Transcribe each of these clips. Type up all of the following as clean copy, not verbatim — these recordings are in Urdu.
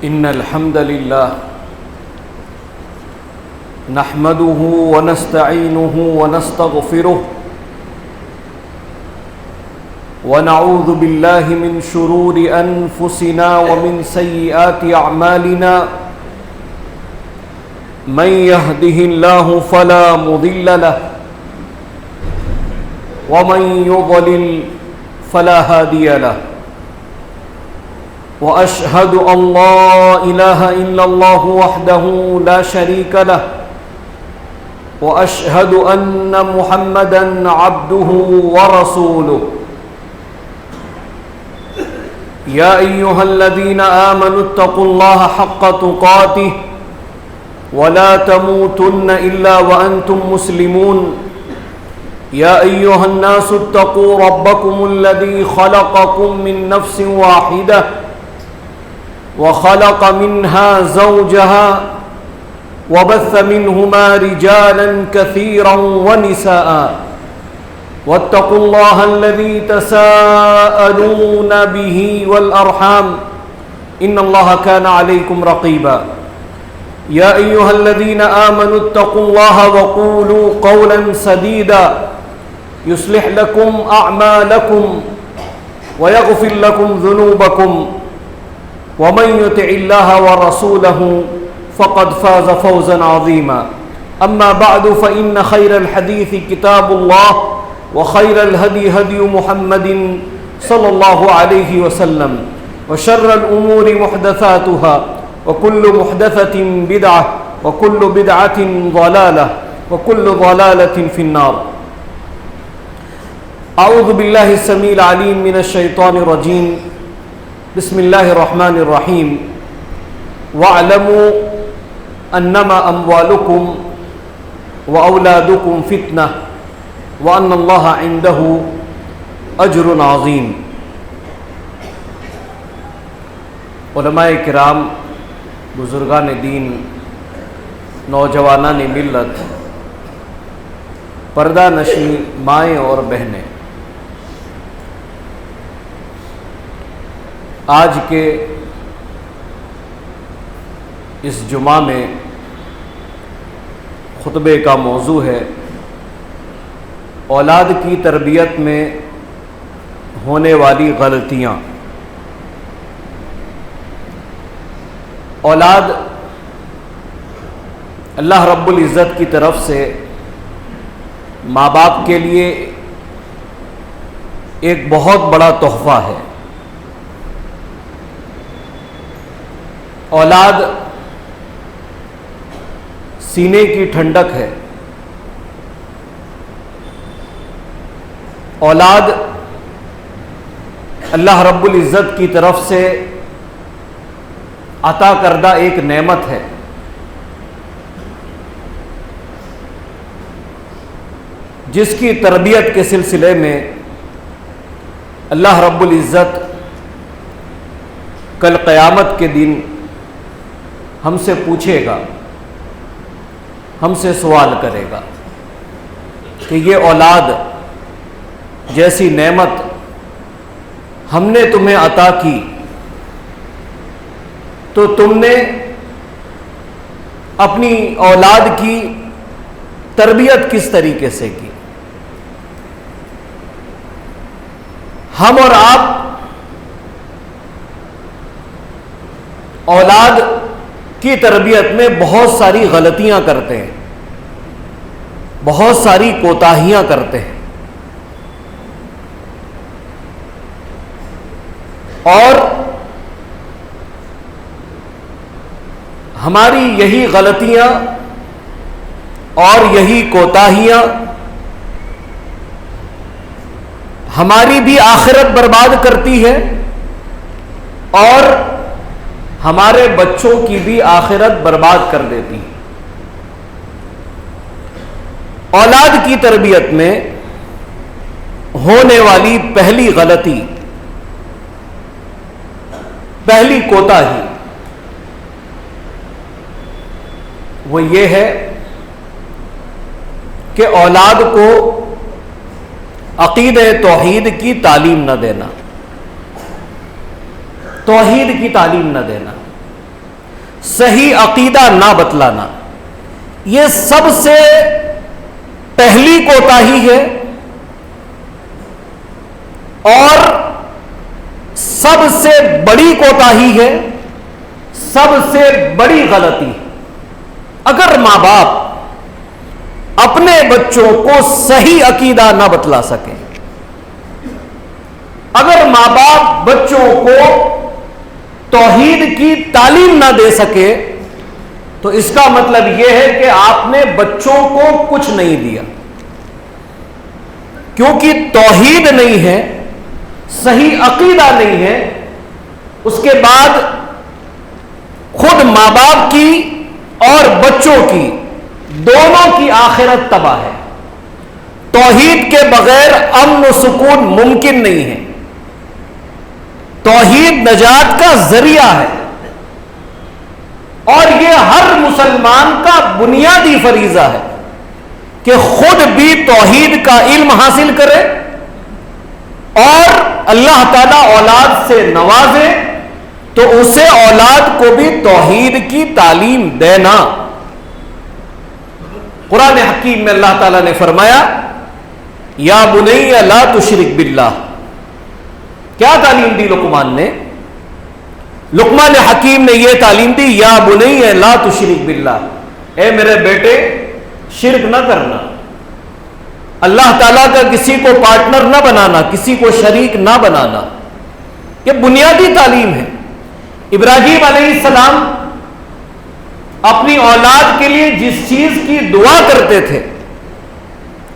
إن الحمد لله نحمده ونستعينه ونستغفره ونعوذ بالله من شرور أنفسنا ومن سيئات أعمالنا من يهده الله فلا مضل له ومن يضلل فلا هادي له وأشهد أن لا إله إلا الله وحده لا شريك له وأشهد أن محمدًا عبده ورسوله يا أيها الذين آمنوا اتقوا الله حق تقاته ولا تموتن إلا وأنتم مسلمون يا أيها الناس اتقوا ربكم الذي خلقكم من نفس واحدة وخلق منها زوجها وبث منهما رجالا كثيرا ونساء واتقوا الله الذي تساءلون به والأرحام إن الله كان عليكم رقيبا يا أيها الذين آمنوا اتقوا الله وقولوا قولا سديدا يصلح لكم أعمالكم ويغفر لكم ذنوبكم ومن يطع الله ورسوله فقد فاز فوزا عظيما أما بعد فإن خير الحديث كتاب الله وخير الهدي هدي محمد صلى الله عليه وسلم وشر الأمور محدثاتها وكل محدثة بدعة وكل بدعة ضلالة وكل ضلالة في النار أعوذ بالله السميع العليم من الشيطان الرجيم بسم الله الرحمن الرحيم واعلموا أنما أموالكم وأولادكم فتنة وأن الله عنده أجر عظيم۔ علماء کرام، بزرگان دین، نوجوانان ملت، پردہ نشین مائیں اور بہنیں، آج کے اس جمعہ میں خطبے کا موضوع ہے اولاد کی تربیت میں ہونے والی غلطیاں۔ اولاد اللہ رب العزت کی طرف سے ماں باپ کے لیے ایک بہت بڑا تحفہ ہے۔ اولاد سینے کی ٹھنڈک ہے، اولاد اللہ رب العزت کی طرف سے عطا کردہ ایک نعمت ہے۔ جس کی تربیت کے سلسلے میں اللہ رب العزت کل قیامت کے دن ہم سے پوچھے گا، ہم سے سوال کرے گا کہ یہ اولاد جیسی نعمت ہم نے تمہیں عطا کی تو تم نے اپنی اولاد کی تربیت کس طریقے سے کی؟ ہم اور آپ اولاد کی تربیت میں بہت ساری غلطیاں کرتے ہیں، بہت ساری کوتاہیاں کرتے ہیں، اور ہماری یہی غلطیاں اور یہی کوتاہیاں ہماری بھی آخرت برباد کرتی ہے اور ہمارے بچوں کی بھی آخرت برباد کر دیتی ہے۔ اولاد کی تربیت میں ہونے والی پہلی غلطی، پہلی کوتاہی وہ یہ ہے کہ اولاد کو عقیدہ توحید کی تعلیم نہ دینا، توحید کی تعلیم نہ دینا۔ صحیح عقیدہ نہ بتلانا، یہ سب سے پہلی کوتاہی ہے اور سب سے بڑی کوتاہی ہے، سب سے بڑی غلطی۔ اگر ماں باپ اپنے بچوں کو صحیح عقیدہ نہ بتلا سکیں، اگر ماں باپ بچوں کو توحید کی تعلیم نہ دے سکے تو اس کا مطلب یہ ہے کہ آپ نے بچوں کو کچھ نہیں دیا، کیونکہ توحید نہیں ہے، صحیح عقیدہ نہیں ہے، اس کے بعد خود ماں باپ کی اور بچوں کی دونوں کی آخرت تباہ ہے۔ توحید کے بغیر امن و سکون ممکن نہیں ہے۔ توحید نجات کا ذریعہ ہے اور یہ ہر مسلمان کا بنیادی فریضہ ہے کہ خود بھی توحید کا علم حاصل کرے اور اللہ تعالیٰ اولاد سے نوازے تو اسے اولاد کو بھی توحید کی تعلیم دینا۔ قرآن حکیم میں اللہ تعالیٰ نے فرمایا یا بنی لا تشرک باللہ۔ کیا تعلیم دی لقمان نے؟ لقمان حکیم نے یہ تعلیم دی یا بنی لا تشرک باللہ، اے میرے بیٹے شرک نہ کرنا، اللہ تعالیٰ کا کسی کو پارٹنر نہ بنانا، کسی کو شریک نہ بنانا، یہ بنیادی تعلیم ہے۔ ابراہیم علیہ السلام اپنی اولاد کے لیے جس چیز کی دعا کرتے تھے،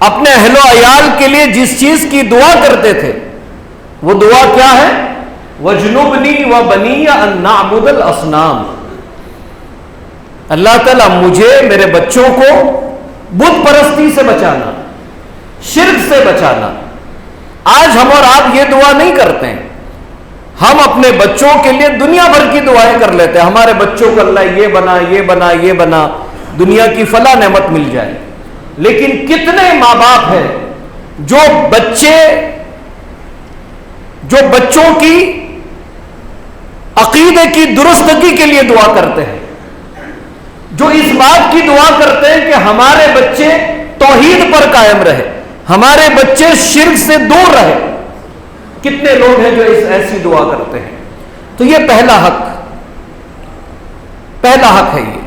اپنے اہل و عیال کے لیے جس چیز کی دعا کرتے تھے، وہ دعا کیا ہے؟ وَجْنُبْنِي وَبَنِيَّ أَن نَعْبُدَ الْأَصْنَامَ۔ اللہ تعالیٰ مجھے میرے بچوں کو بت پرستی سے بچانا، شرک سے بچانا۔ آج ہم اور آپ یہ دعا نہیں کرتے ہیں، ہم اپنے بچوں کے لیے دنیا بھر کی دعائیں کر لیتے ہیں، ہمارے بچوں کو اللہ یہ بنا یہ بنا یہ بنا، دنیا کی فلاں نعمت مل جائے۔ لیکن کتنے ماں باپ ہیں جو بچوں کی عقیدے کی درستگی کے لیے دعا کرتے ہیں، جو اس بات کی دعا کرتے ہیں کہ ہمارے بچے توحید پر قائم رہے، ہمارے بچے شرک سے دور رہے۔ کتنے لوگ ہیں جو ایسی دعا کرتے ہیں؟ تو یہ پہلا حق ہے یہ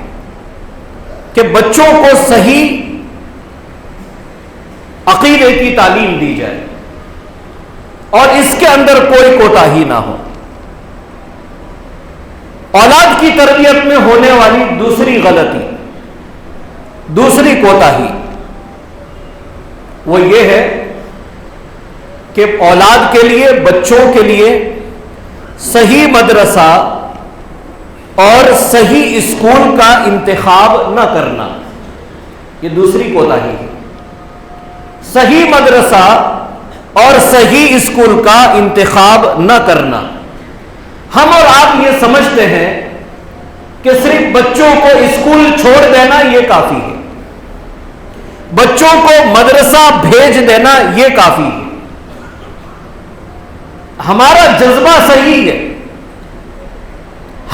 کہ بچوں کو صحیح عقیدے کی تعلیم دی جائے اور اس کے اندر کوئی کوتاہی نہ ہو۔ اولاد کی تربیت میں ہونے والی دوسری غلطی، دوسری کوتاہی وہ یہ ہے کہ اولاد کے لیے، بچوں کے لیے صحیح مدرسہ اور صحیح اسکول کا انتخاب نہ کرنا، یہ دوسری کوتاہی ہے۔ صحیح مدرسہ اور صحیح اسکول کا انتخاب نہ کرنا۔ ہم اور آپ یہ سمجھتے ہیں کہ صرف بچوں کو اسکول چھوڑ دینا یہ کافی ہے، بچوں کو مدرسہ بھیج دینا یہ کافی ہے۔ ہمارا جذبہ صحیح ہے،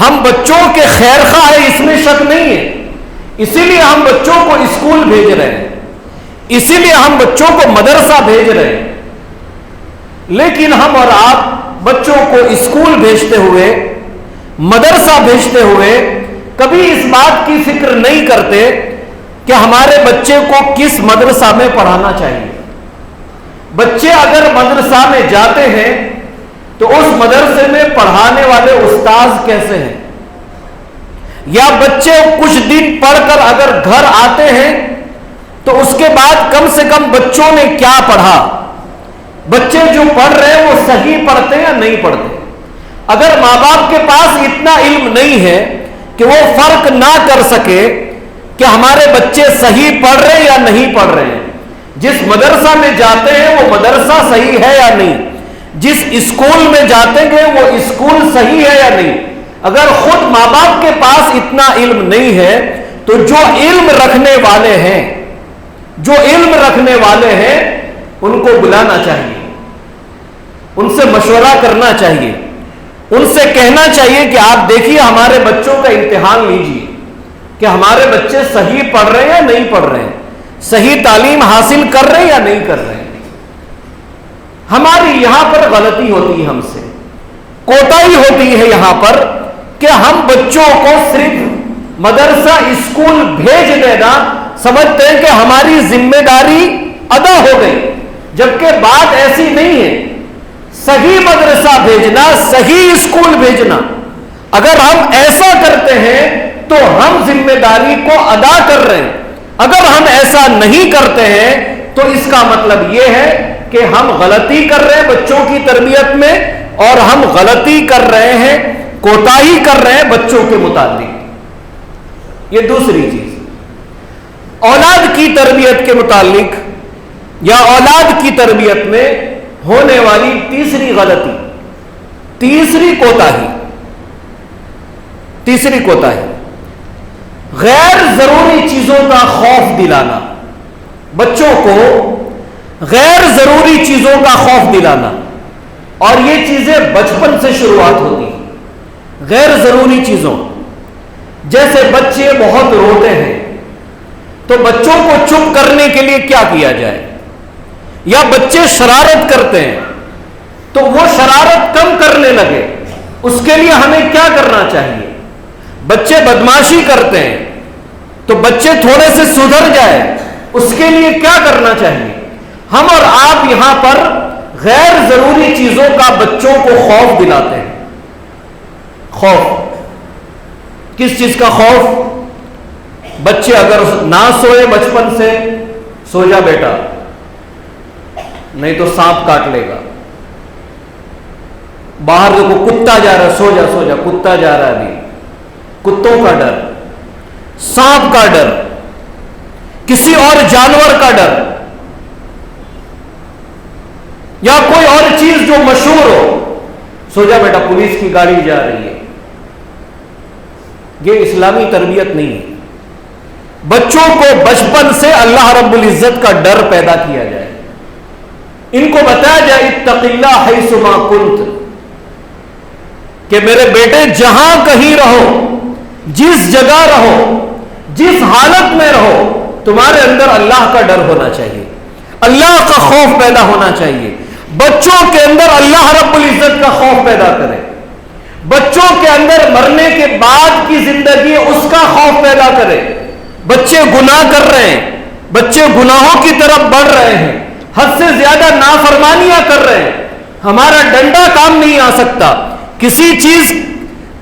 ہم بچوں کے خیر خواہ ہیں، اس میں شک نہیں ہے، اسی لیے ہم بچوں کو اسکول بھیج رہے ہیں، اسی لیے ہم بچوں کو مدرسہ بھیج رہے ہیں۔ لیکن ہم اور آپ بچوں کو اسکول بھیجتے ہوئے، مدرسہ بھیجتے ہوئے کبھی اس بات کی فکر نہیں کرتے کہ ہمارے بچے کو کس مدرسہ میں پڑھانا چاہیے۔ بچے اگر مدرسہ میں جاتے ہیں تو اس مدرسے میں پڑھانے والے استاذ کیسے ہیں، یا بچے کچھ دن پڑھ کر اگر گھر آتے ہیں تو اس کے بعد کم سے کم بچوں نے کیا پڑھا، بچے جو پڑھ رہے ہیں وہ صحیح پڑھتے یا نہیں پڑھتے۔ اگر ماں باپ کے پاس اتنا علم نہیں ہے کہ وہ فرق نہ کر سکے کہ ہمارے بچے صحیح پڑھ رہے ہیں یا نہیں پڑھ رہے ہیں، جس مدرسہ میں جاتے ہیں وہ مدرسہ صحیح ہے یا نہیں، جس اسکول میں جاتے ہیں وہ اسکول صحیح ہے یا نہیں، اگر خود ماں باپ کے پاس اتنا علم نہیں ہے تو جو علم رکھنے والے ہیں، جو علم رکھنے والے ہیں ان کو بلانا چاہیے، ان سے مشورہ کرنا چاہیے، ان سے کہنا چاہیے کہ آپ دیکھیے ہمارے بچوں کا امتحان لیجیے کہ ہمارے بچے صحیح پڑھ رہے ہیں یا نہیں پڑھ رہے ہیں، صحیح تعلیم حاصل کر رہے ہیں یا نہیں کر رہے ہیں۔ ہماری یہاں پر غلطی ہوتی ہے، ہم سے کوتاہی ہوتی ہے یہاں پر کہ ہم بچوں کو صرف مدرسہ اسکول بھیج دینا سمجھتے ہیں کہ ہماری ذمہ داری ادا ہو گئی، جبکہ بات ایسی نہیں ہے۔ صحیح مدرسہ بھیجنا، صحیح اسکول بھیجنا، اگر ہم ایسا کرتے ہیں تو ہم ذمہ داری کو ادا کر رہے ہیں۔ اگر ہم ایسا نہیں کرتے ہیں تو اس کا مطلب یہ ہے کہ ہم غلطی کر رہے ہیں بچوں کی تربیت میں، اور ہم غلطی کر رہے ہیں، کوتاہی کر رہے ہیں بچوں کے متعلق۔ یہ دوسری چیز۔ اولاد کی تربیت کے متعلق یا اولاد کی تربیت میں ہونے والی تیسری غلطی، تیسری کوتاہی، غیر ضروری چیزوں کا خوف دلانا۔ بچوں کو غیر ضروری چیزوں کا خوف دلانا، اور یہ چیزیں بچپن سے شروعات ہوتی ہیں۔ غیر ضروری چیزوں، جیسے بچے بہت روتے ہیں تو بچوں کو چپ کرنے کے لیے کیا کیا جائے، یا بچے شرارت کرتے ہیں تو وہ شرارت کم کرنے لگے، اس کے لیے ہمیں کیا کرنا چاہیے؟ بچے بدمعاشی کرتے ہیں تو بچے تھوڑے سے سدھر جائے، اس کے لیے کیا کرنا چاہیے؟ ہم اور آپ یہاں پر غیر ضروری چیزوں کا بچوں کو خوف دلاتے ہیں۔ خوف کس چیز کا خوف؟ بچے اگر نہ سوئے بچپن سے، سو جا بیٹا نہیں تو سانپ کاٹ لے گا۔ باہر دیکھو کتا جا رہا ہے، سو جا کتا جا رہا ہے، ابھی کتوں کا ڈر، سانپ کا ڈر، کسی اور جانور کا ڈر، یا کوئی اور چیز جو مشہور ہو، سو جا بیٹا پولیس کی گاڑی جا رہی ہے۔ یہ اسلامی تربیت نہیں ہے۔ بچوں کو بچپن سے اللہ رب العزت کا ڈر پیدا کیا جائے، ان کو بتایا جائے اتق اللہ حیث ما کنت، کہ میرے بیٹے جہاں کہیں رہو، جس جگہ رہو، جس حالت میں رہو، تمہارے اندر اللہ کا ڈر ہونا چاہیے، اللہ کا خوف پیدا ہونا چاہیے۔ بچوں کے اندر اللہ رب العزت کا خوف پیدا کرے، بچوں کے اندر مرنے کے بعد کی زندگی اس کا خوف پیدا کرے۔ بچے گناہ کر رہے ہیں، بچے گناہوں کی طرف بڑھ رہے ہیں، حد سے زیادہ نافرمانیاں کر رہے ہیں، ہمارا ڈنڈا کام نہیں آ سکتا، کسی چیز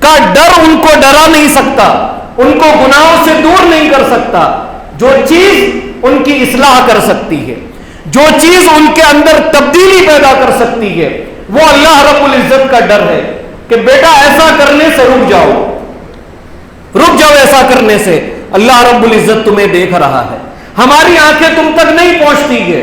کا ڈر ان کو ڈرا نہیں سکتا، ان کو گناہوں سے دور نہیں کر سکتا۔ جو چیز ان کی اصلاح کر سکتی ہے، جو چیز ان کے اندر تبدیلی پیدا کر سکتی ہے، وہ اللہ رب العزت کا ڈر ہے کہ بیٹا ایسا کرنے سے رک جاؤ ایسا کرنے سے، اللہ رب العزت تمہیں دیکھ رہا ہے، ہماری آنکھیں تم تک نہیں پہنچتی ہے،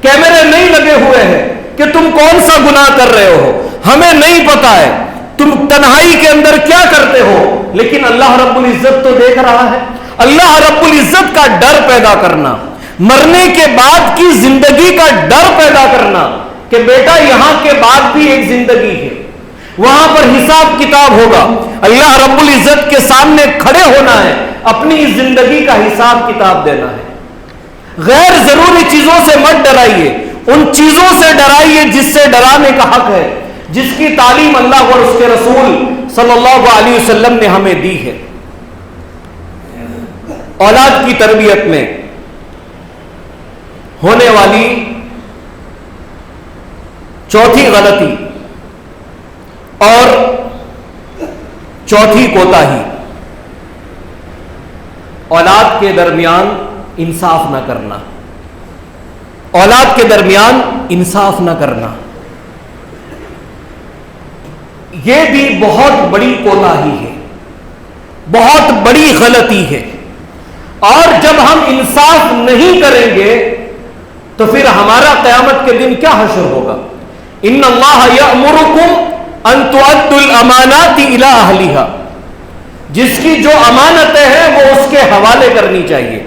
کیمرے نہیں لگے ہوئے ہیں کہ تم کون سا گناہ کر رہے ہو، ہمیں نہیں پتا ہے تم تنہائی کے اندر کیا کرتے ہو، لیکن اللہ رب العزت تو دیکھ رہا ہے۔ اللہ رب العزت کا ڈر پیدا کرنا، مرنے کے بعد کی زندگی کا ڈر پیدا کرنا کہ بیٹا یہاں کے بعد بھی ایک زندگی ہے، وہاں پر حساب کتاب ہوگا، اللہ رب العزت کے سامنے کھڑے ہونا ہے، اپنی اس زندگی کا حساب کتاب دینا ہے۔ غیر ضروری چیزوں سے مت ڈرائیے، ان چیزوں سے ڈرائیے جس سے ڈرانے کا حق ہے، جس کی تعلیم اللہ اور اس کے رسول صلی اللہ علیہ وسلم نے ہمیں دی ہے۔ اولاد کی تربیت میں ہونے والی چوتھی غلطی اور چوتھی کوتاہی، اولاد کے درمیان انصاف نہ کرنا، اولاد کے درمیان انصاف نہ کرنا، یہ بھی بہت بڑی کوتاہی ہے، بہت بڑی غلطی ہے۔ اور جب ہم انصاف نہیں کریں گے تو پھر ہمارا قیامت کے دن کیا حشر ہوگا؟ ان اللہ یأمرکم ان تؤدوا الامانات الی اہلھا، جس کی جو امانتیں ہیں وہ اس کے حوالے کرنی چاہیے،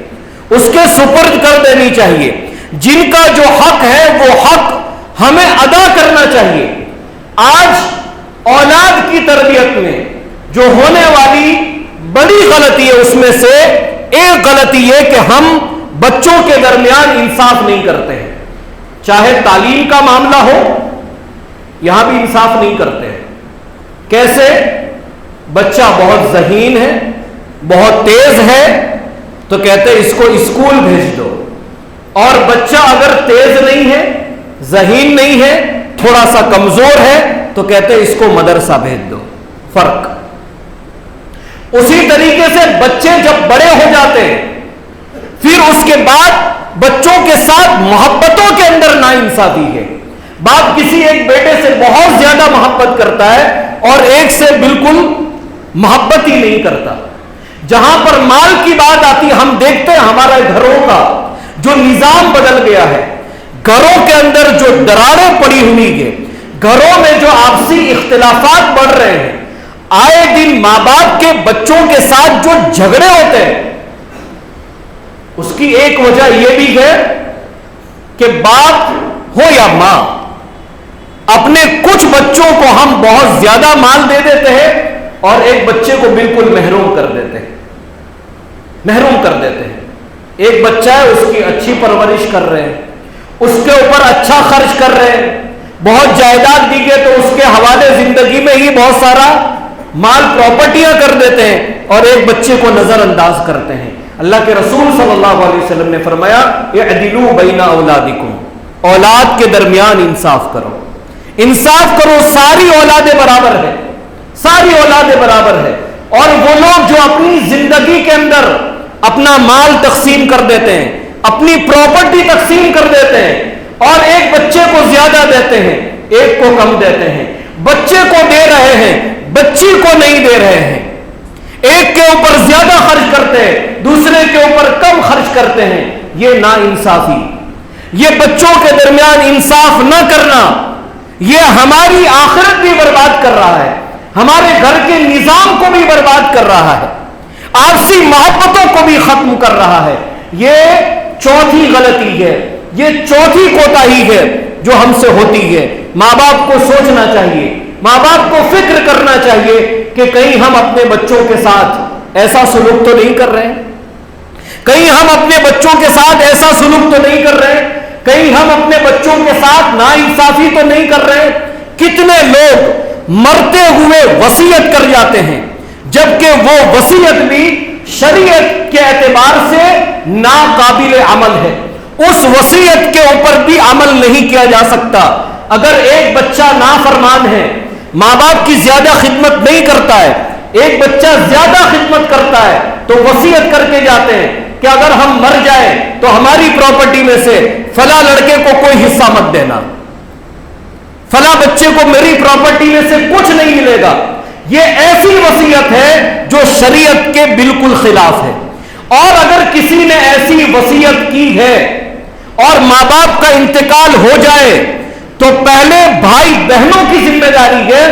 اس کے سپرد کر دینی چاہیے، جن کا جو حق ہے وہ حق ہمیں ادا کرنا چاہیے۔ آج اولاد کی تربیت میں جو ہونے والی بڑی غلطی ہے، اس میں سے ایک غلطی یہ کہ ہم بچوں کے درمیان انصاف نہیں کرتے ہیں. چاہے تعلیم کا معاملہ ہو، یہاں بھی انصاف نہیں کرتے ہیں. کیسے؟ بچہ بہت ذہین ہے، بہت تیز ہے، تو کہتے ہیں اس کو اسکول بھیج دو. اور بچہ اگر تیز نہیں ہے، ذہین نہیں ہے، تھوڑا سا کمزور ہے، تو کہتے ہیں اس کو مدرسہ بھیج دو. فرق. اسی طریقے سے بچے جب بڑے ہو جاتے ہیں، پھر اس کے بعد بچوں کے ساتھ محبتوں کے اندر ناانصافی ہے. باپ کسی ایک بیٹے سے بہت زیادہ محبت کرتا ہے اور ایک سے بالکل محبت ہی نہیں کرتا. جہاں پر مال کی بات آتی، ہم دیکھتے ہیں ہمارے گھروں کا جو نظام بدل گیا ہے. گھروں کے اندر جو دراڑیں پڑی ہوئی ہیں، گھروں میں جو آپسی اختلافات بڑھ رہے ہیں، آئے دن ماں باپ کے بچوں کے ساتھ جو جھگڑے ہوتے ہیں، اس کی ایک وجہ یہ بھی ہے کہ باپ ہو یا ماں، اپنے کچھ بچوں کو ہم بہت زیادہ مال دے دیتے ہیں اور ایک بچے کو بالکل محروم کر دیتے ہیں. محروم کر دیتے ہیں. ایک بچہ ہے، اس کی اچھی پرورش کر رہے ہیں، اس کے اوپر اچھا خرچ کر رہے ہیں، بہت جائیداد دی گئی تو اس کے حوالے زندگی میں ہی بہت سارا مال پراپرٹیاں کر دیتے ہیں اور ایک بچے کو نظر انداز کرتے ہیں. اللہ کے رسول صلی اللہ علیہ وسلم نے فرمایا اعدلوا بین اولادکم، اولاد کے درمیان انصاف کرو. انصاف کرو. ساری اولادیں برابر ہے، ساری اولادیں برابر ہے. اور وہ لوگ جو اپنی زندگی کے اندر اپنا مال تقسیم کر دیتے ہیں، اپنی پراپرٹی تقسیم کر دیتے ہیں اور ایک بچے کو زیادہ دیتے ہیں، ایک کو کم دیتے ہیں، بچے کو دے رہے ہیں، بچی کو نہیں دے رہے ہیں، ایک کے اوپر زیادہ خرچ کرتے ہیں، دوسرے کے اوپر کم خرچ کرتے ہیں، یہ ناانصافی، یہ بچوں کے درمیان انصاف نہ کرنا، یہ ہماری آخرت بھی برباد کر رہا ہے، ہمارے گھر کے نظام کو بھی برباد کر رہا ہے، آپسی محبتوں کو بھی ختم کر رہا ہے. یہ چوتھی غلطی ہے، یہ چوتھی کوتاہی ہے جو ہم سے ہوتی ہے. ماں باپ کو سوچنا چاہیے، ماں باپ کو فکر کرنا چاہیے کہ کہیں ہم اپنے بچوں کے ساتھ ایسا سلوک تو نہیں کر رہے ہیں، کہیں ہم اپنے بچوں کے ساتھ ایسا سلوک تو نہیں کر رہے ہیں، کہیں ہم اپنے بچوں کے ساتھ ناانصافی تو نہیں کر رہے. کتنے لوگ مرتے ہوئے وصیت کر جاتے ہیں جبکہ وہ وصیت بھی شریعت کے اعتبار سے ناقابل عمل ہے، اس وصیت کے اوپر بھی عمل نہیں کیا جا سکتا. اگر ایک بچہ نافرمان ہے، ماں باپ کی زیادہ خدمت نہیں کرتا ہے، ایک بچہ زیادہ خدمت کرتا ہے، تو وصیت کر کے جاتے ہیں کہ اگر ہم مر جائیں تو ہماری پراپرٹی میں سے فلاں لڑکے کو کوئی حصہ مت دینا، فلاں بچے کو میری پراپرٹی میں سے کچھ نہیں ملے گا. یہ ایسی وصیت ہے جو شریعت کے بالکل خلاف ہے. اور اگر کسی نے ایسی وصیت کی ہے اور ماں باپ کا انتقال ہو جائے تو پہلے بھائی بہنوں کی ذمہ داری ہے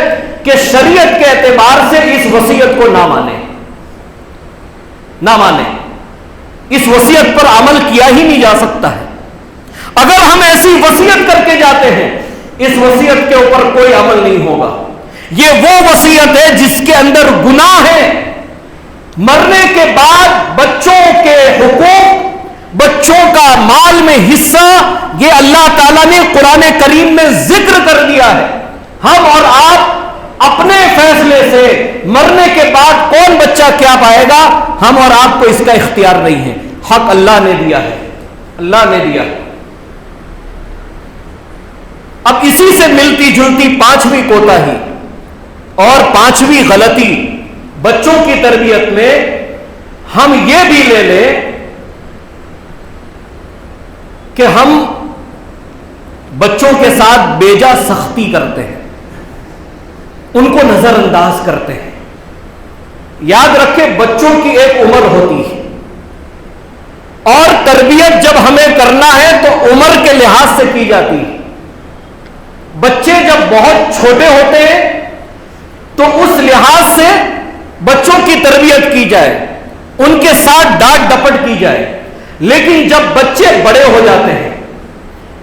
کہ شریعت کے اعتبار سے اس وصیت کو نہ مانے، نہ مانے. اس وصیت پر عمل کیا ہی نہیں جا سکتا ہے. اگر ہم ایسی وصیت کر کے جاتے ہیں، اس وصیت کے اوپر کوئی عمل نہیں ہوگا. یہ وہ وصیت ہے جس کے اندر گناہ ہے. مرنے کے بعد بچوں کے حقوق، بچوں کا مال میں حصہ، یہ اللہ تعالیٰ نے قرآن کریم میں ذکر کر دیا ہے. ہم اور آپ اپنے فیصلے سے مرنے کے بعد کون بچہ کیا پائے گا، ہم اور آپ کو اس کا اختیار نہیں ہے. حق اللہ نے دیا ہے، اللہ نے دیا ہے. اب اسی سے ملتی جلتی پانچویں کوتاہی اور پانچویں غلطی بچوں کی تربیت میں ہم یہ بھی لے لیں کہ ہم بچوں کے ساتھ بیجا سختی کرتے ہیں، ان کو نظر انداز کرتے ہیں. یاد رکھیں بچوں کی ایک عمر ہوتی ہے اور تربیت جب ہمیں کرنا ہے تو عمر کے لحاظ سے کی جاتی ہے. بچے جب بہت چھوٹے ہوتے ہیں تو اس لحاظ سے بچوں کی تربیت کی جائے، ان کے ساتھ ڈانٹ ڈپٹ کی جائے. لیکن جب بچے بڑے ہو جاتے ہیں،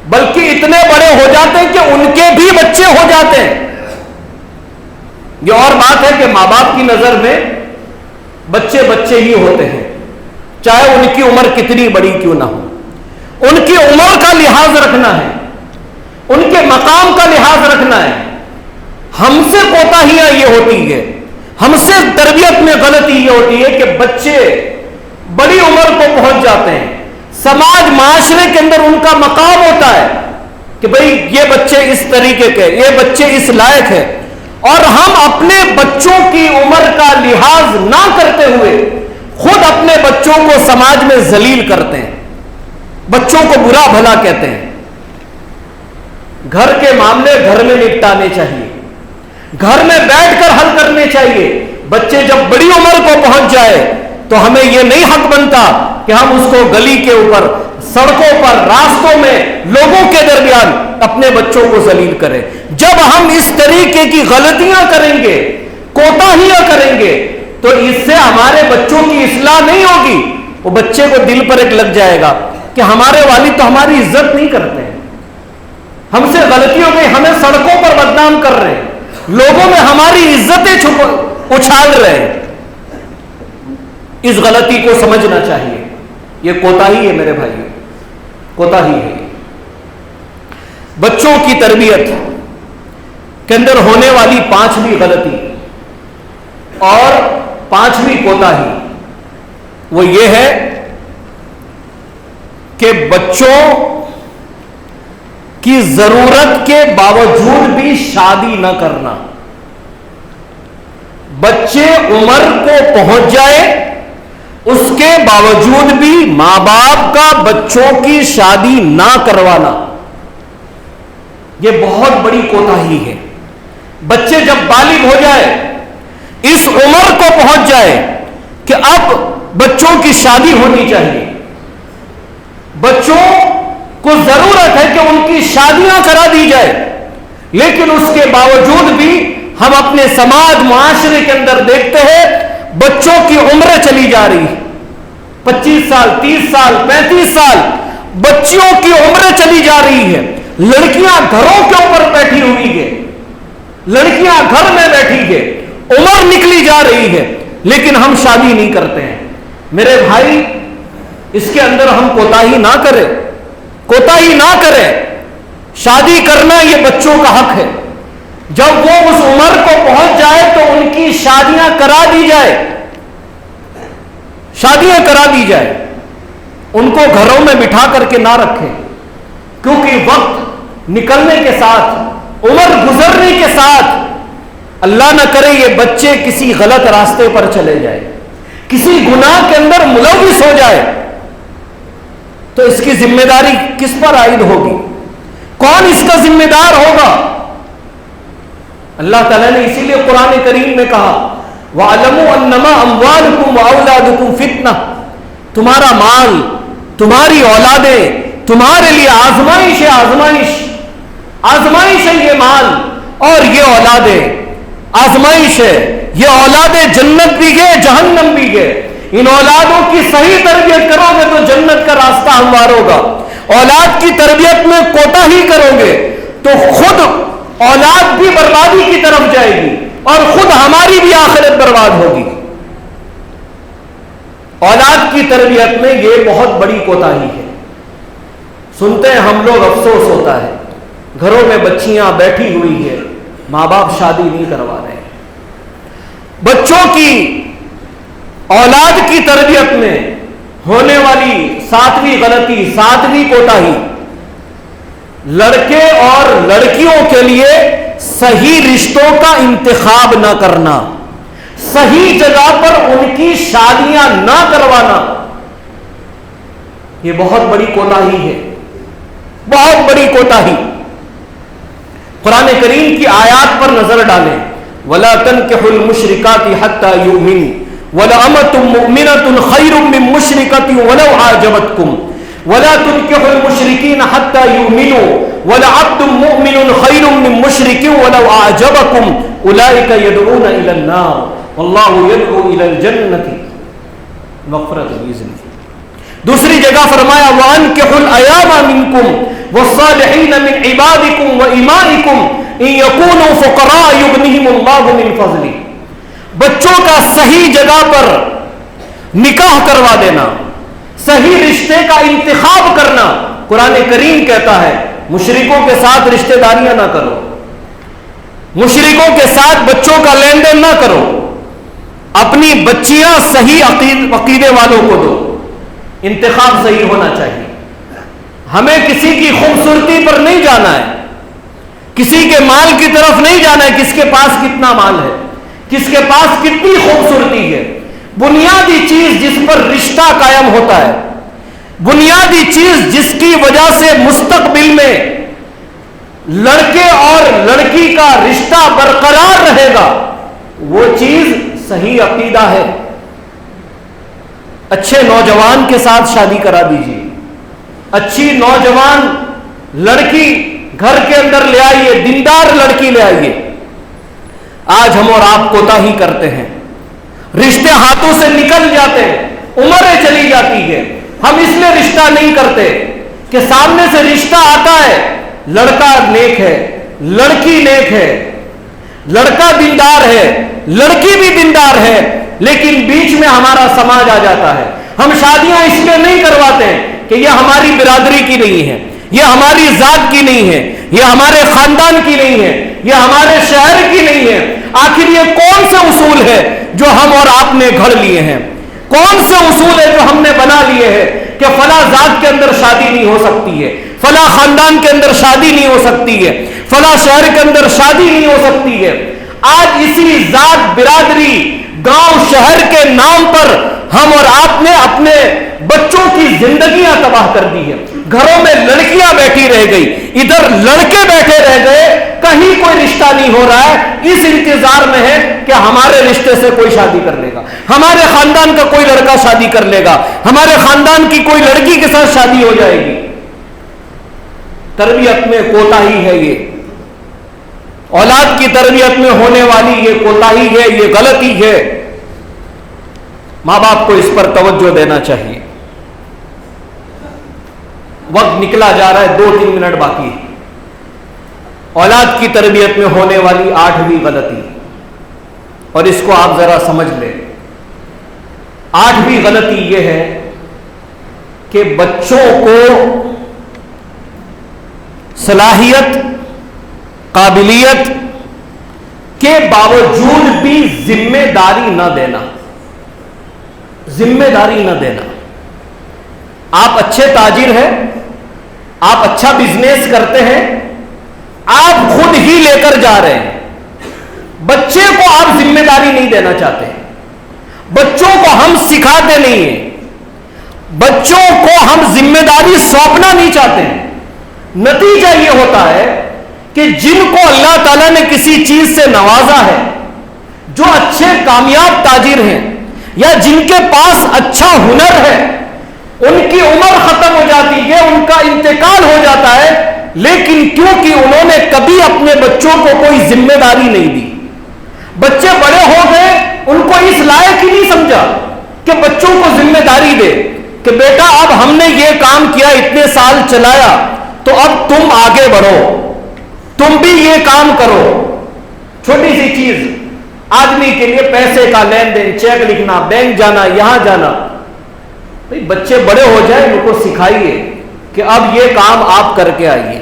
بلکہ اتنے بڑے ہو جاتے ہیں کہ ان کے بھی بچے ہو جاتے ہیں، یہ اور بات ہے کہ ماں باپ کی نظر میں بچے بچے ہی ہوتے ہیں، چاہے ان کی عمر کتنی بڑی کیوں نہ ہو۔ ان کی عمر کا لحاظ رکھنا ہے، ان کے مقام کا لحاظ رکھنا ہے۔ ہم سے کوتاہیاں یہ ہوتی ہے، ہم سے تربیت میں غلطی یہ ہوتی ہے کہ بچے بڑی عمر کو پہنچ جاتے ہیں، سماج معاشرے کے اندر ان کا مقام ہوتا ہے کہ بھئی یہ بچے اس طریقے کے، یہ بچے اس لائق ہے، اور ہم اپنے بچوں کی عمر کا لحاظ نہ کرتے ہوئے خود اپنے بچوں کو سماج میں ذلیل کرتے ہیں، بچوں کو برا بھلا کہتے ہیں۔ گھر کے معاملے گھر میں نپٹانے چاہیے، گھر میں بیٹھ کر حل کرنے چاہیے۔ بچے جب بڑی عمر کو پہنچ جائے تو ہمیں یہ نہیں حق بنتا کہ ہم اس کو گلی کے اوپر، سڑکوں پر، راستوں میں، لوگوں کے درمیان اپنے بچوں کو ذلیل کریں۔ جب ہم اس طریقے کی غلطیاں کریں گے، کوتاہیاں کریں گے، تو اس سے ہمارے بچوں کی اصلاح نہیں ہوگی۔ وہ بچے کو دل پر ایک لگ جائے گا کہ ہمارے والد تو ہماری عزت نہیں کرتے ہیں، ہم سے غلطی ہو گئی، ہمیں سڑکوں پر بدنام کر رہے ہیں، لوگوں میں ہماری عزتیں اچھال رہے ہیں۔ اس غلطی کو سمجھنا چاہیے، یہ کوتاہی ہے میرے بھائیوں، کوتاہی ہے۔ بچوں کی تربیت کے اندر ہونے والی پانچویں غلطی اور پانچویں کوتاہی وہ یہ ہے کہ بچوں کی ضرورت کے باوجود بھی شادی نہ کرنا۔ بچے عمر کو پہنچ جائے، اس کے باوجود بھی ماں باپ کا بچوں کی شادی نہ کروانا، یہ بہت بڑی کوتاہی ہے۔ بچے جب بالغ ہو جائے، اس عمر کو پہنچ جائے کہ اب بچوں کی شادی ہونی چاہیے، بچوں کو ضرورت ہے کہ ان کی شادیاں کرا دی جائے، لیکن اس کے باوجود بھی ہم اپنے سماج معاشرے کے اندر دیکھتے ہیں بچوں کی عمریں چلی جا رہی ہے، 25 سال 30 سال 35 سال بچیوں کی عمریں چلی جا رہی ہے۔ لڑکیاں گھروں کے اوپر بیٹھی ہوئی ہے، لڑکیاں گھر میں بیٹھی ہے، عمر نکلی جا رہی ہے، لیکن ہم شادی نہیں کرتے ہیں۔ میرے بھائی، اس کے اندر ہم کوتاہی نہ کریں، کوتاہی نہ کریں۔ شادی کرنا یہ بچوں کا حق ہے، جب وہ اس عمر کو پہنچ جائے تو ان کی شادیاں کرا دی جائے، شادیاں کرا دی جائے، ان کو گھروں میں بٹھا کر کے نہ رکھیں، کیونکہ وقت نکلنے کے ساتھ، عمر گزرنے کے ساتھ، اللہ نہ کرے یہ بچے کسی غلط راستے پر چلے جائے، کسی گناہ کے اندر ملوث ہو جائے، تو اس کی ذمہ داری کس پر عائد ہوگی؟ کون اس کا ذمہ دار ہوگا؟ اللہ تعالیٰ نے اسی لیے قرآن کریم میں کہا وَعَلَمُوا أَنَّمَا أَمْوَالُكُمْ وَأَوْلَادُكُمْ فِتْنَةٌ، تمہارا مال، تمہاری اولادیں تمہارے لیے آزمائش ہے، آزمائش ہے یہ مال اور یہ اولادیں، آزمائش ہے۔ یہ اولادیں جنت بھی گئے، جہنم بھی گئے۔ ان اولادوں کی صحیح تربیت کرو گے تو جنت کا راستہ ہموار ہوگا، اولاد کی تربیت میں کوتاہی کرو گے تو خود اولاد بھی بربادی کی طرف جائے گی اور خود ہماری بھی آخرت برباد ہوگی۔ اولاد کی تربیت میں یہ بہت بڑی کوتاہی ہے۔ سنتے ہیں ہم لوگ، افسوس ہوتا ہے، گھروں میں بچیاں بیٹھی ہوئی ہے، ماں باپ شادی نہیں کروا رہے۔ بچوں کی، اولاد کی تربیت میں ہونے والی ساتویں غلطی، ساتویں کوتاہی، لڑکے اور لڑکیوں کے لیے صحیح رشتوں کا انتخاب نہ کرنا، صحیح جگہ پر ان کی شادیاں نہ کروانا، یہ بہت بڑی کوتاہی ہے، بہت بڑی کوتاہی۔ قرآن کریم کی آیات پر نظر ڈالیں، وَلَا تَنْكِحُوا الْمُشْرِكَاتِ حَتَّى يُؤْمِنُوا وَلَأَمَةٌ مُؤْمِنَةٌ خَيْرٌ مِّن مُّشْرِكَةٍ وَلَوْ أَعْجَبَتْكُمْ وَلَا تُنْكِحُوا الْمُشْرِكِينَ حَتَّى يُؤْمِنُوا وَلَعَبْدٌ مُّؤْمِنٌ خَيْرٌ مِّن مُّشْرِكٍ وَلَوْ أَعْجَبَكُمْ أُولَٰئِكَ يَدْعُونَ إِلَى النَّارِ وَاللَّهُ يَدْعُو إِلَى الْجَنَّةِ مَغْفِرَةً بِإِذْنِهِ۔ دوسری جگہ فرمایا وَأَنكِحُوا الْأَيَامَ مِنكُمْ وَالصَّالِحِينَ مِنْ عِبَادِكُمْ وَإِمَائِكُمْ ان یکونوا فقراء یغنیہم اللہ من فضلہ. بچوں کا صحیح جگہ پر نکاح کروا دینا، صحیح رشتے کا انتخاب کرنا. قرآن کریم کہتا ہے مشرکوں کے ساتھ رشتہ داریاں نہ کرو، مشرکوں کے ساتھ بچوں کا لین دین نہ کرو، اپنی بچیاں صحیح عقیدے والوں کو دو. انتخاب صحیح ہونا چاہیے. ہمیں کسی کی خوبصورتی پر نہیں جانا ہے، کسی کے مال کی طرف نہیں جانا ہے، کس کے پاس کتنا مال ہے، کس کے پاس کتنی خوبصورتی ہے. بنیادی چیز جس پر رشتہ قائم ہوتا ہے، بنیادی چیز جس کی وجہ سے مستقبل میں لڑکے اور لڑکی کا رشتہ برقرار رہے گا، وہ چیز صحیح عقیدہ ہے. اچھے نوجوان کے ساتھ شادی کرا دیجیے، اچھی نوجوان لڑکی گھر کے اندر لے آئیے، دیندار لڑکی لے آئیے. آج ہم اور آپ کوتاہی کرتے ہیں، رشتے ہاتھوں سے نکل جاتے ہیں، عمریں چلی جاتی ہے. ہم اس لیے رشتہ نہیں کرتے کہ سامنے سے رشتہ آتا ہے، لڑکا نیک ہے، لڑکی نیک ہے، لڑکا دیندار ہے، لڑکی بھی دیندار ہے، لیکن بیچ میں ہمارا سماج آ جاتا ہے. ہم شادیاں اس لیے نہیں کرواتے ہیں کہ یہ ہماری برادری کی نہیں ہے، یہ ہماری ذات کی نہیں ہے، یہ ہمارے خاندان کی نہیں ہے، یہ ہمارے شہر کی نہیں ہے. آخر یہ کون سے اصول ہے جو ہم اور آپ نے گھڑ لیے ہیں؟ کون سے اصول ہے جو ہم نے بنا لیے ہیں کہ فلاں ذات کے اندر شادی نہیں ہو سکتی ہے، فلاں خاندان کے اندر شادی نہیں ہو سکتی ہے، فلاں شہر کے اندر شادی نہیں ہو سکتی ہے؟ آج اسی ذات، برادری، گاؤں، شہر کے نام پر ہم اور آپ نے اپنے بچوں کی زندگیاں تباہ کر دی ہے. گھروں میں لڑکیاں بیٹھی رہ گئی، ادھر لڑکے بیٹھے رہ گئے، کہیں کوئی رشتہ نہیں ہو رہا ہے. اس انتظار میں ہے کہ ہمارے رشتے سے کوئی شادی کر لے گا، ہمارے خاندان کا کوئی لڑکا شادی کر لے گا، ہمارے خاندان کی کوئی لڑکی کے ساتھ شادی ہو جائے گی. تربیت میں کوتاہی ہے، یہ اولاد کی تربیت میں ہونے والی یہ کوتاہی ہے، یہ غلطی ہے. ماں باپ کو اس پر توجہ دینا چاہیے. وقت نکلا جا رہا ہے، 2-3 منٹ باقی ہے. اولاد کی تربیت میں ہونے والی 8ویں غلطی، اور اس کو آپ ذرا سمجھ لیں. 8ویں غلطی یہ ہے کہ بچوں کو صلاحیت، قابلیت کے باوجود بھی ذمہ داری نہ دینا. ذمہ داری نہ دینا. آپ اچھے تاجر ہیں، آپ اچھا بزنس کرتے ہیں، آپ خود ہی لے کر جا رہے ہیں، بچے کو آپ ذمہ داری نہیں دینا چاہتے. بچوں کو ہم سکھاتے نہیں ہیں، بچوں کو ہم ذمہ داری سونپنا نہیں چاہتے ہیں. نتیجہ یہ ہوتا ہے کہ جن کو اللہ تعالیٰ نے کسی چیز سے نوازا ہے، جو اچھے کامیاب تاجر ہیں یا جن کے پاس اچھا ہنر ہے، ان کی عمر ختم ہو جاتی ہے، ان کا انتقال ہو جاتا ہے، لیکن کیونکہ انہوں نے کبھی اپنے بچوں کو کوئی ذمہ داری نہیں دی. بچے بڑے ہو گئے، ان کو اس لائق ہی نہیں سمجھا کہ بچوں کو ذمہ داری دے کہ بیٹا اب ہم نے یہ کام کیا، اتنے سال چلایا، تو اب تم آگے بڑھو، تم بھی یہ کام کرو. چھوٹی سی چیز آدمی کے لیے، پیسے کا لین دین، چیک لکھنا، بینک جانا، یہاں جانا. بچے بڑے ہو جائیں، ان کو سکھائیے کہ اب یہ کام آپ کر کے آئیے،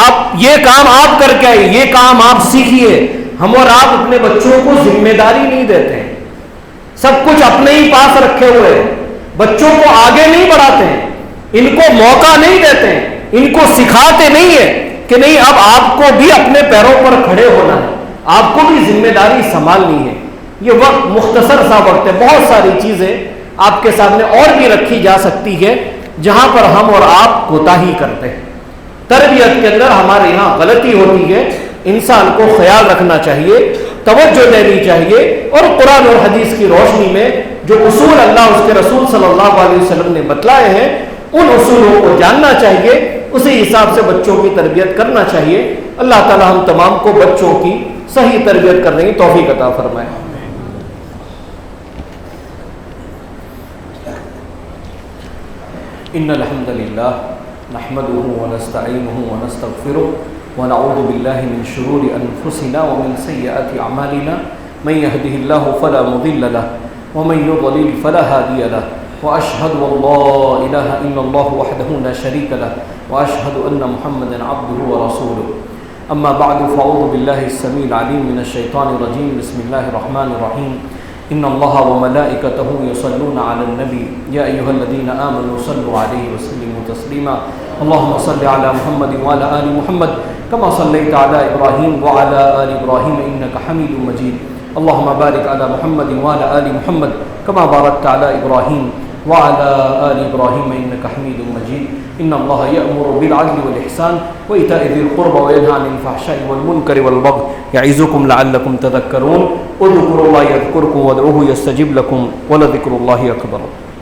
آپ یہ کام آپ کر کے آئیے، یہ کام آپ سیکھیے. ہم اور آپ اپنے بچوں کو ذمہ داری نہیں دیتے ہیں، سب کچھ اپنے ہی پاس رکھے ہوئے ہیں، بچوں کو آگے نہیں بڑھاتے ہیں، ان کو موقع نہیں دیتے ہیں، ان کو سکھاتے نہیں ہیں کہ نہیں اب آپ کو بھی اپنے پیروں پر کھڑے ہونا ہے، آپ کو بھی ذمہ داری سنبھالنی ہے. یہ وقت مختصر سا وقت ہے، بہت ساری چیزیں آپ کے سامنے اور بھی رکھی جا سکتی ہے جہاں پر ہم اور آپ کوتاہی کرتے ہیں. تربیت کے اندر ہمارے یہاں غلطی ہوتی ہے، انسان کو خیال رکھنا چاہیے، توجہ دینی چاہیے، اور قرآن اور حدیث کی روشنی میں جو اصول اللہ اس کے رسول صلی اللہ علیہ وسلم نے بتلائے ہیں، ان اصولوں کو جاننا چاہیے، اسی حساب سے بچوں کی تربیت کرنا چاہیے. اللہ تعالی ہم تمام کو بچوں کی صحیح تربیت کرنے کی توفیق عطا فرمائے. ان الحمد للہ نحمده ونستعینه ونستغفره ونعوذ بالله من شرور أنفسنا ومن سيئات أعمالنا من يهده الله فلا مضل له ومن يضلل فلا هادي له وأشهد أن لا إله إلا الله وحده لا شريك له وأشهد أن محمدا عبده ورسوله أما بعد فأعوذ بالله السميع العليم من الشيطان الرجيم بسم الله الرحمن الرحيم إن الله وملائكته يصلون على النبي يا أيها الذين آمنوا صلوا عليه وسلموا تسليما اللهم صل على محمد وعلى آل محمد كما صليت على إبراهيم وعلى آل إبراهيم إنك حميد مجيد اللهم بارك على محمد وعلى آل محمد كما باركت على إبراهيم وعلى آل إبراهيم إنك حميد مجيد إن الله يأمر بالعدل والإحسان وإيتاء ذي القربى وينهى عن الفحشاء والمنكر والبغي يعظكم لعلكم تذكرون اذكروا الله يذكركم وادعوه يستجب لكم ولذكر الله أكبر